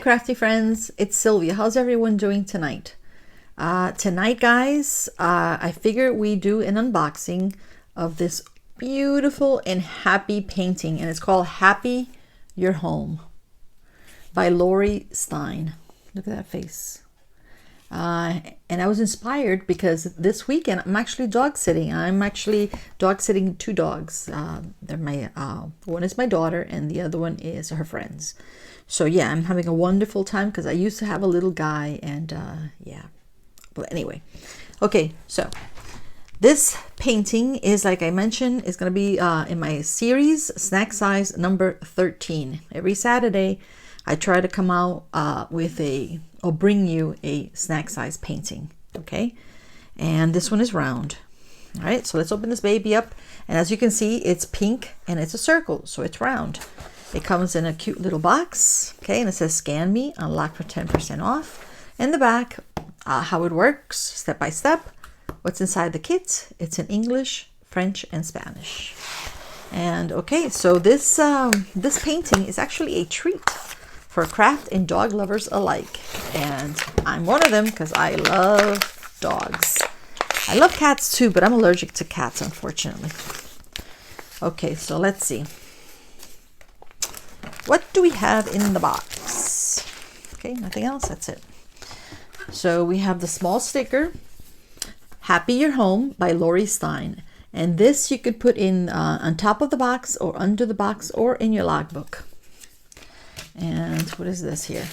Crafty Friends, it's Sylvia. How's everyone doing tonight? Tonight, guys, I figured we do an unboxing of this beautiful and happy painting, and it's called Happy Your Home by Laurie Stein. Look at that face. And I was inspired because this weekend I'm actually dog sitting. I'm actually dog sitting two dogs. They're my one is my daughter and the other one is her friends. So yeah, I'm having a wonderful time because I used to have a little guy, and yeah. But anyway, okay, so this painting is, like I mentioned, is going to be in my series snack size number 13. Every Saturday I try to come out with or bring you a snack size painting. Okay, and this one is round. All right, so let's open this baby up, and as you can see, it's pink and it's a circle, so it's round. It comes in a cute little box, okay, and it says scan me, unlock for 10% off. In the back, how it works step by step, what's inside the kit. It's in English, French, and Spanish. And okay, so this this painting is actually a treat for craft and dog lovers alike, and I'm one of them because I love dogs. I love cats too, but I'm allergic to cats, unfortunately. Okay, so let's see. What do we have in the box? Okay, nothing else, that's it. So we have the small sticker, Happy Your Home by Laurie Stein. And this you could put in on top of the box or under the box or in your logbook. And what is this here?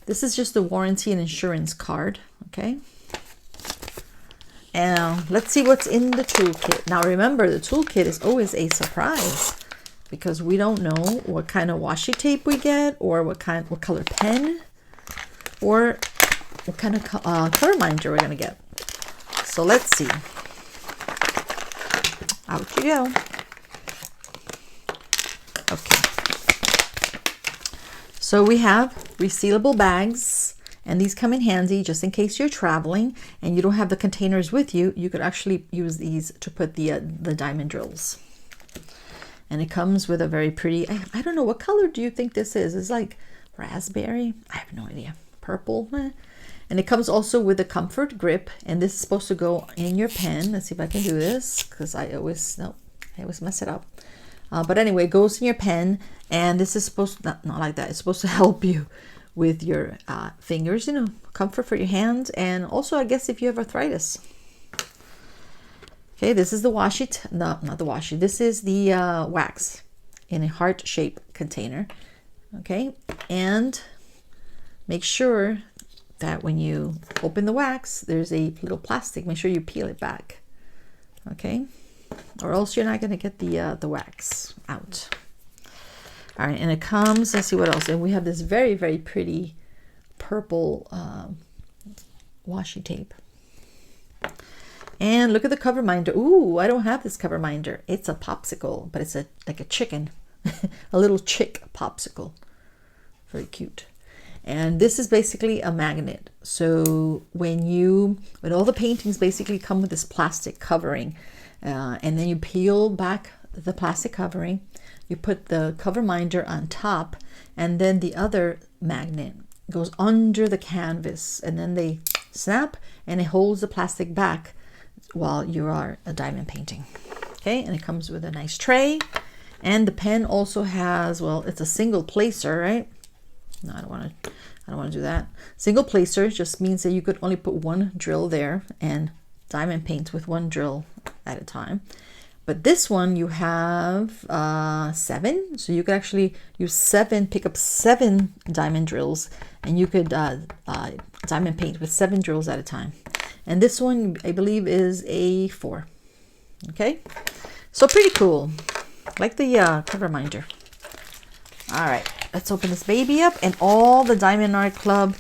This is just the warranty and insurance card, okay? And let's see what's in the toolkit. Now remember, the toolkit is always a surprise because we don't know what kind of washi tape we get, or what color pen, or what kind of color minder we're gonna get. So let's see. Out you go. Okay. So we have resealable bags, and these come in handy just in case you're traveling and you don't have the containers with you. You could actually use these to put the diamond drills. And it comes with a very pretty, I don't know, what color do you think this is? It's like raspberry? I have no idea. Purple? And it comes also with a comfort grip, and this is supposed to go in your pen. Let's see if I can do this, because I always mess it up. But anyway, it goes in your pen, and this is supposed to, not like that. It's supposed to help you with your fingers, you know, comfort for your hands, and also I guess if you have arthritis. Okay, this is the washi, no, not the washi. This is the wax in a heart-shaped container. Okay, and make sure that when you open the wax, there's a little plastic. Make sure you peel it back. Okay, or else you're not going to get the wax out. All right, and it comes, let's see what else. And we have this very, very pretty purple washi tape. And look at the cover minder. Ooh, I don't have this cover minder. It's a popsicle, but it's like a chicken, a little chick popsicle. Very cute. And this is basically a magnet. So when all the paintings basically come with this plastic covering, and then you peel back the plastic covering, you put the cover minder on top, and then the other magnet goes under the canvas, and then they snap and it holds the plastic back while you are a diamond painting. Okay, and it comes with a nice tray, and the pen also has, well, it's a single placer, right? No, I don't want to do that. Single placer just means that you could only put one drill there and diamond paint with one drill at a time. But this one you have 7, so you could actually use 7, pick up 7 diamond drills, and you could diamond paint with 7 drills at a time. And this one, I believe, is a 4. Okay, so pretty cool. Like the cover minder. All right, let's open this baby up. And all the Diamond Art Club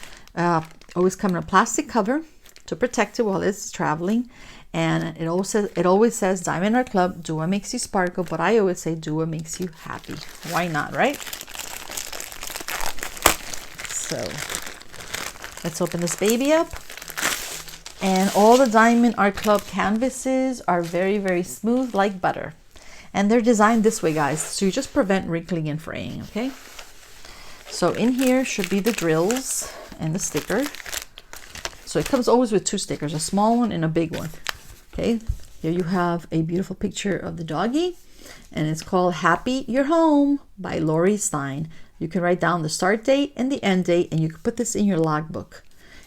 always come in a plastic cover to protect it while it's traveling. And it always says Diamond Art Club, do what makes you sparkle, but I always say do what makes you happy. Why not, right? So let's open this baby up. And all the Diamond Art Club canvases are very, very smooth like butter. And they're designed this way, guys, so you just prevent wrinkling and fraying, okay? So in here should be the drills and the sticker. So it comes always with two stickers, a small one and a big one. Okay, here you have a beautiful picture of the doggy, and it's called Happy You're Home by Laurie Stein. You can write down the start date and the end date, and you can put this in your logbook.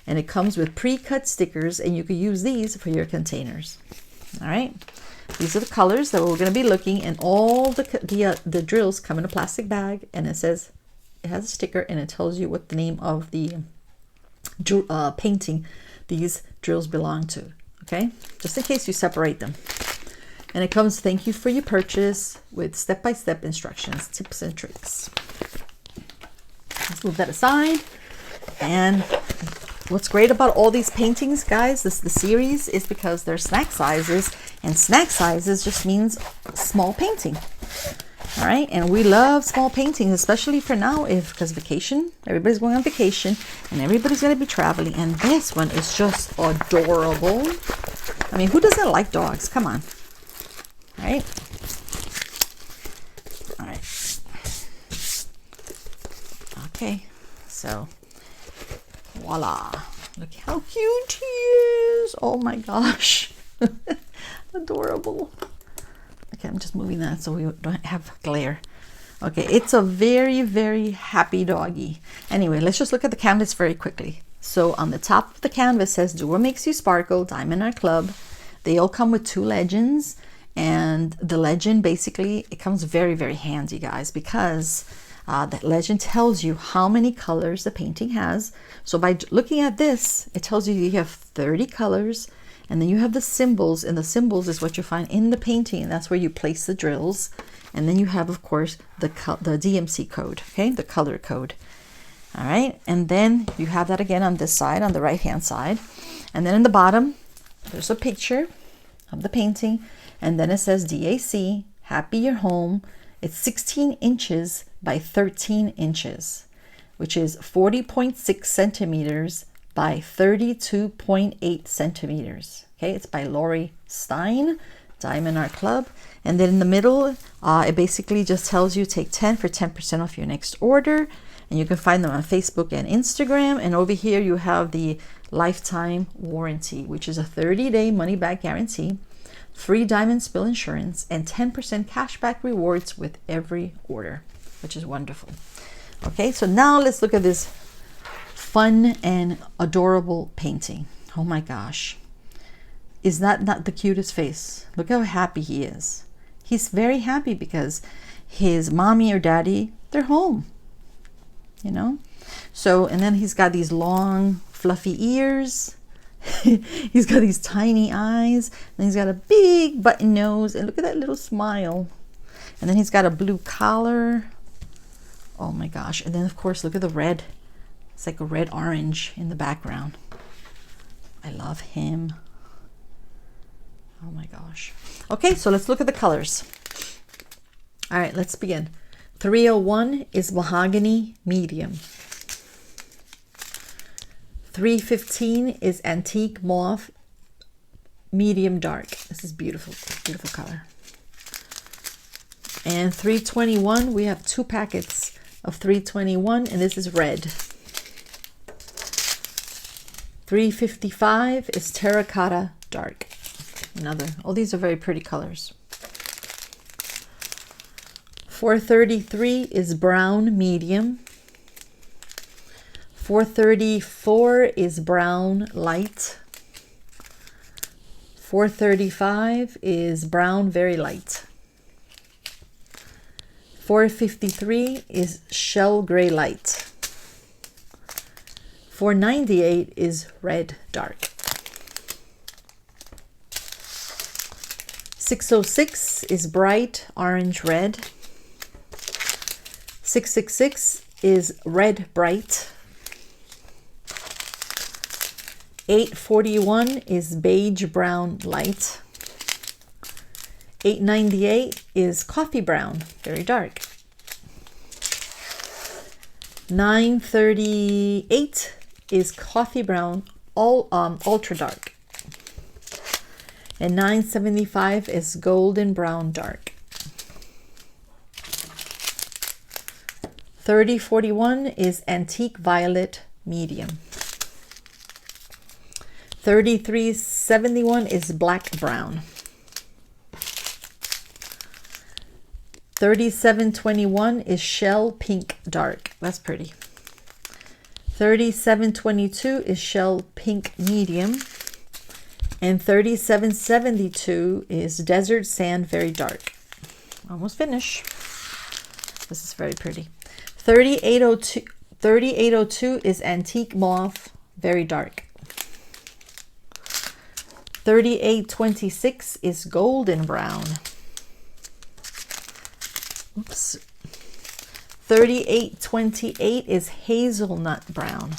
And it comes with pre-cut stickers, and you can use these for your containers. All right, these are the colors that we're going to be looking, and all the drills come in a plastic bag, and it says, it has a sticker, and it tells you what the name of the painting these drills belong to. Okay, just in case you separate them. And it comes, thank you for your purchase, with step-by-step instructions, tips and tricks. Let's move that aside. And what's great about all these paintings, guys, the series, is because they're snack sizes, and snack sizes just means small painting. All right, and we love small paintings, especially for now, because vacation, everybody's going on vacation, and everybody's going to be traveling. And this one is just adorable. I mean, who doesn't like dogs? Come on. All right. All right. Okay, so voila. Look how cute he is. Oh my gosh. Adorable. Okay, I'm just moving that so we don't have glare. Okay, it's a very, very happy doggy. Anyway, let's just look at the canvas very quickly. So on the top of the canvas says, do what makes you sparkle, Diamond Art Club. They all come with two legends. And the legend, basically, it comes very, very handy, guys, because that legend tells you how many colors the painting has. So by looking at this, it tells you you have 30 colors. And then you have the symbols, and the symbols is what you find in the painting, and that's where you place the drills. And then you have, of course, the DMC code, okay, the color code. All right, and then you have that again on this side, on the right-hand side. And then in the bottom, there's a picture of the painting, and then it says DAC, Happy You're Home. It's 16 inches by 13 inches, which is 40.6 centimeters by 32.8 centimeters. Okay, it's by Laurie Stein, Diamond Art Club. And then in the middle, it basically just tells you take 10 for 10% off your next order. And you can find them on Facebook and Instagram. And over here you have the lifetime warranty, which is a 30-day money-back guarantee, free diamond spill insurance, and 10% cashback rewards with every order, which is wonderful. Okay, so now let's look at this fun and adorable painting. Oh my gosh. Is that not the cutest face? Look how happy he is. He's very happy because his mommy or daddy, they're home, you know? So, and then he's got these long fluffy ears. He's got these tiny eyes, and he's got a big button nose, and look at that little smile. And then he's got a blue collar. Oh my gosh. And then of course, look at the red. It's like a red orange in the background. I love him. Oh my gosh. Okay, so let's look at the colors. All right, let's begin. 301 is mahogany medium. 315 is antique mauve medium dark. This is beautiful, beautiful color. And 321, we have 2 packets of 321, and this is red. 355 is terracotta dark. Another, all these are very pretty colors. 433 is brown medium. 434 is brown light. 435 is brown very light. 453 is shell gray light. 498 is red dark. 606 is bright orange red. 666 is red bright. 841 is beige brown light. 898 is coffee brown, very dark. 938 is coffee brown, ultra dark. And 975 is golden brown dark. 3041 is Antique Violet Medium. 3371 is Black Brown. 3721 is Shell Pink Dark. That's pretty. 3722 is Shell Pink Medium. And 3772 is Desert Sand Very Dark. Almost finished. This is very pretty. 3802 is Antique Moth Very Dark. 3826 is Golden Brown. Oops. 3828 is Hazelnut Brown.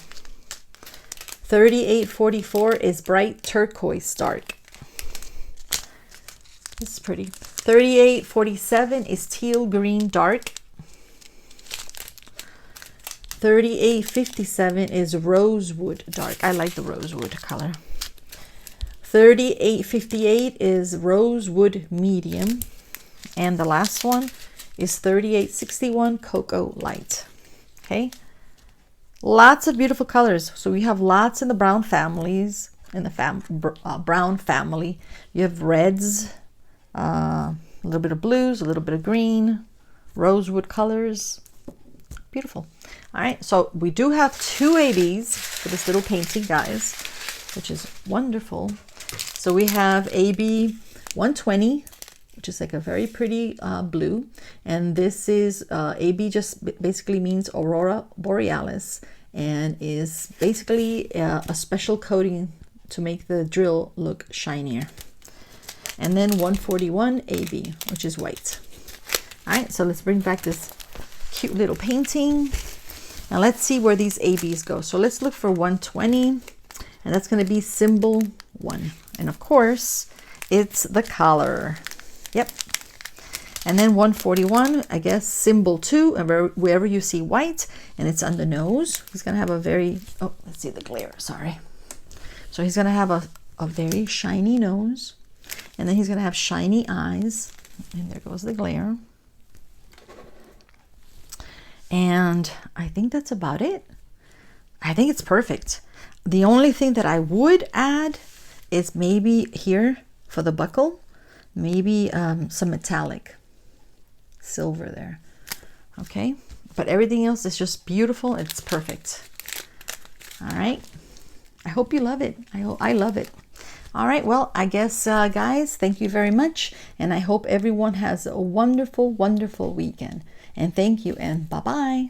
3844 is Bright Turquoise Dark. This is pretty. 3847 is Teal Green Dark. 3857 is Rosewood Dark. I like the rosewood color. 3858 is Rosewood Medium. And the last one is 3861 Cocoa Light. Okay. Lots of beautiful colors. So we have lots in the brown families, in the brown family. You have reds, a little bit of blues, a little bit of green, rosewood colors. Beautiful. All right, so we do have 2 ABs for this little painting, guys, which is wonderful. So we have AB 120, which is like a very pretty blue. And this is AB just basically means Aurora Borealis and is basically a special coating to make the drill look shinier. And then 141 AB, which is white. All right, so let's bring back this cute little painting. Now let's see where these ABs go. So let's look for 120, and that's going to be symbol 1. And of course, it's the collar. Yep. And then 141, I guess symbol 2, and wherever you see white, and it's on the nose, he's going to have a very, oh, let's see the glare, sorry. So he's going to have a very shiny nose, and then he's going to have shiny eyes, and there goes the glare. And I think that's about it. I think it's perfect. The only thing that I would add is maybe here for the buckle, maybe some metallic silver there. Okay, but everything else is just beautiful. It's perfect. All right, I hope you love it. I love it. All right, well, I guess guys, thank you very much, and I hope everyone has a wonderful weekend. And thank you, and bye-bye.